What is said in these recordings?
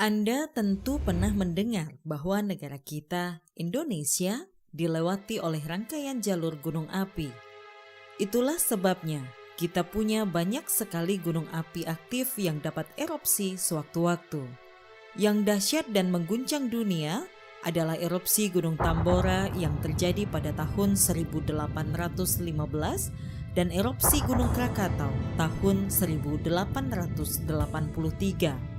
Anda tentu pernah mendengar bahwa negara kita, Indonesia, dilewati oleh rangkaian jalur gunung api. Itulah sebabnya kita punya banyak sekali gunung api aktif yang dapat erupsi sewaktu-waktu. Yang dahsyat dan mengguncang dunia adalah erupsi Gunung Tambora yang terjadi pada tahun 1815 dan erupsi Gunung Krakatau tahun 1883.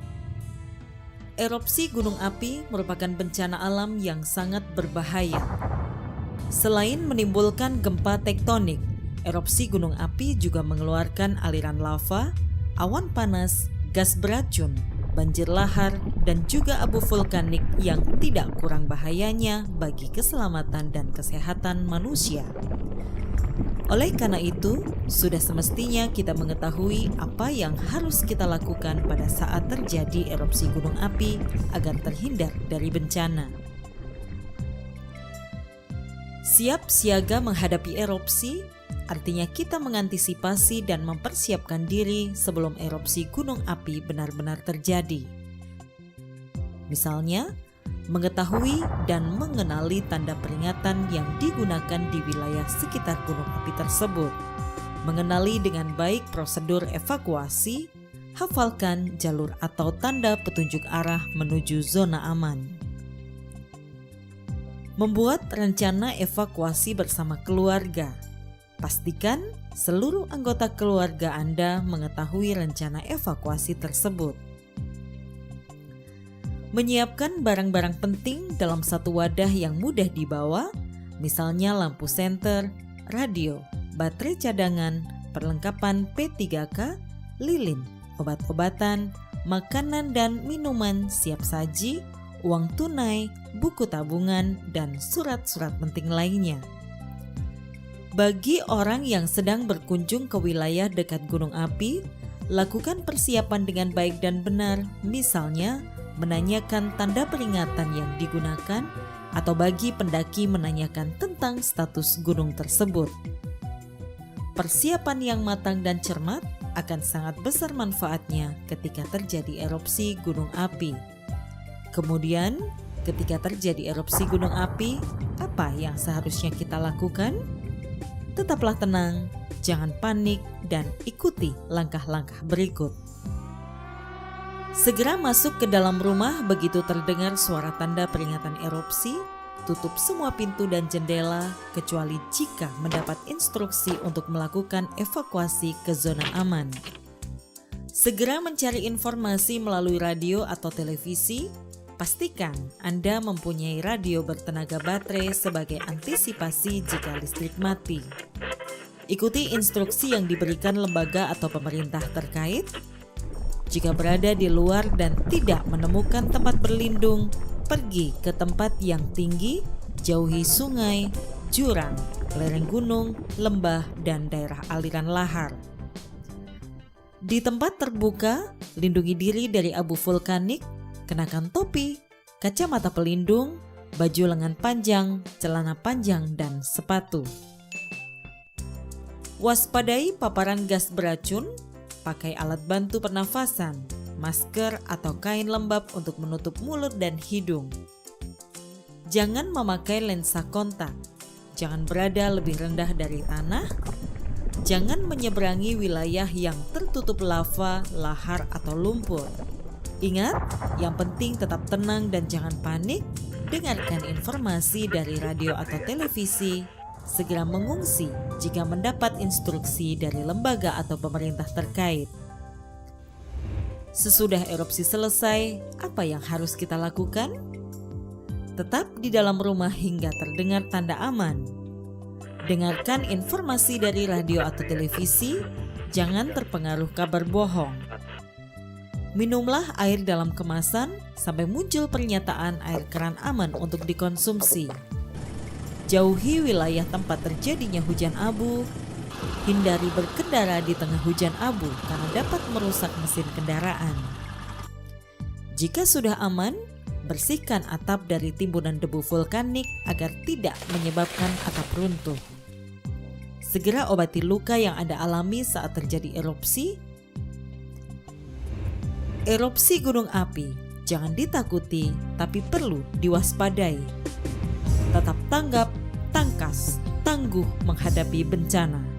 Erupsi gunung api merupakan bencana alam yang sangat berbahaya. Selain menimbulkan gempa tektonik, erupsi gunung api juga mengeluarkan aliran lava, awan panas, gas beracun, banjir lahar, dan juga abu vulkanik yang tidak kurang bahayanya bagi keselamatan dan kesehatan manusia. Oleh karena itu, sudah semestinya kita mengetahui apa yang harus kita lakukan pada saat terjadi erupsi gunung api agar terhindar dari bencana. Siap siaga menghadapi erupsi artinya kita mengantisipasi dan mempersiapkan diri sebelum erupsi gunung api benar-benar terjadi. Misalnya, mengetahui dan mengenali tanda peringatan yang digunakan di wilayah sekitar gunung api tersebut, mengenali dengan baik prosedur evakuasi, hafalkan jalur atau tanda petunjuk arah menuju zona aman. Membuat rencana evakuasi bersama keluarga. Pastikan seluruh anggota keluarga Anda mengetahui rencana evakuasi tersebut. Menyiapkan barang-barang penting dalam satu wadah yang mudah dibawa, misalnya lampu senter, radio, baterai cadangan, perlengkapan P3K, lilin, obat-obatan, makanan dan minuman siap saji, uang tunai, buku tabungan, dan surat-surat penting lainnya. Bagi orang yang sedang berkunjung ke wilayah dekat gunung api, lakukan persiapan dengan baik dan benar, misalnya menanyakan tanda peringatan yang digunakan atau bagi pendaki menanyakan tentang status gunung tersebut. Persiapan yang matang dan cermat akan sangat besar manfaatnya ketika terjadi erupsi gunung api. Kemudian, ketika terjadi erupsi gunung api, apa yang seharusnya kita lakukan? Tetaplah tenang, jangan panik, dan ikuti langkah-langkah berikut. Segera masuk ke dalam rumah begitu terdengar suara tanda peringatan erupsi, tutup semua pintu dan jendela kecuali jika mendapat instruksi untuk melakukan evakuasi ke zona aman. Segera mencari informasi melalui radio atau televisi. Pastikan Anda mempunyai radio bertenaga baterai sebagai antisipasi jika listrik mati. Ikuti instruksi yang diberikan lembaga atau pemerintah terkait. Jika berada di luar dan tidak menemukan tempat berlindung, pergi ke tempat yang tinggi, jauhi sungai, jurang, lereng gunung, lembah, dan daerah aliran lahar. Di tempat terbuka, lindungi diri dari abu vulkanik, kenakan topi, kacamata pelindung, baju lengan panjang, celana panjang, dan sepatu. Waspadai paparan gas beracun. Pakai alat bantu pernafasan, masker atau kain lembab untuk menutup mulut dan hidung. Jangan memakai lensa kontak. Jangan berada lebih rendah dari tanah. Jangan menyeberangi wilayah yang tertutup lava, lahar, atau lumpur. Ingat, yang penting tetap tenang dan jangan panik. Dengarkan informasi dari radio atau televisi. Segera mengungsi jika mendapat instruksi dari lembaga atau pemerintah terkait. Sesudah erupsi selesai, apa yang harus kita lakukan? Tetap di dalam rumah hingga terdengar tanda aman. Dengarkan informasi dari radio atau televisi, jangan terpengaruh kabar bohong. Minumlah air dalam kemasan sampai muncul pernyataan air keran aman untuk dikonsumsi. Jauhi wilayah tempat terjadinya hujan abu. Hindari berkendara di tengah hujan abu karena dapat merusak mesin kendaraan. Jika sudah aman, bersihkan atap dari timbunan debu vulkanik agar tidak menyebabkan atap runtuh. Segera obati luka yang Anda alami saat terjadi erupsi. Erupsi gunung api jangan ditakuti, tapi perlu diwaspadai. Tetap tanggap, tangkas, tangguh menghadapi bencana.